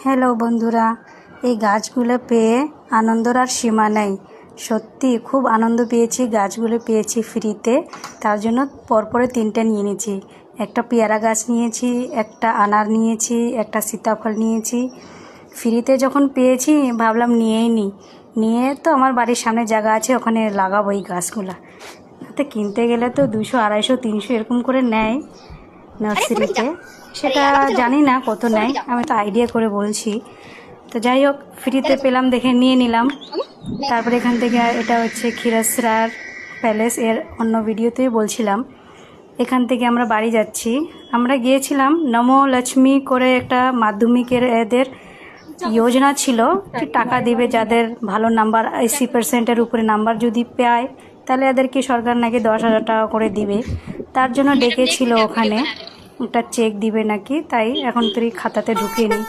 Hello বন্ধুরা, এই গাছগুলো পেয়ে আনন্দর আর সীমা নেই। সত্যি খুব আনন্দ পেয়েছি, গাছগুলো পেয়েছি ফ্রিতে। তার জন্য পরপরে 3টে নিয়ে নিয়েছি। একটা পেয়ারা গাছ নিয়েছি, একটা আনার নিয়েছি, একটা সীতাফল নিয়েছি। ফ্রিতে যখন পেয়েছি ভাবলাম নিয়েই নিয়ে তো আমার বাড়ির সামনে জায়গা আছে, ওখানে লাগাবো এই গাছগুলো। তো কিনতে গেলে তো 200, 250, 300 এরকম করে নেয় নার্সারিতে। সেটা জানি না কত নেয়, আমি তো আইডিয়া করে বলছি। তো যাই হোক, ফ্রিতে পেলাম দেখে নিয়ে নিলাম। তারপরে এখান থেকে এটা হচ্ছে ক্ষীরসরার প্যালেস, এর অন্য ভিডিওতেই বলছিলাম। এখান থেকে আমরা বাড়ি যাচ্ছি। আমরা গিয়েছিলাম নমো লক্ষ্মী করে, একটা মাধ্যমিকের এদের যোজনা ছিল কি টাকা দিবে যাদের ভালো নাম্বার 80% উপরে নাম্বার যদি পায়, তাহলে এদেরকে সরকার নাকি 10,000 টাকা করে দিবে। তার জন্য ডেকেছিল ওখানে, একটা চেক দিবে নাকি, তাই এখন তুই খাতাতে ঢুকিয়ে নি।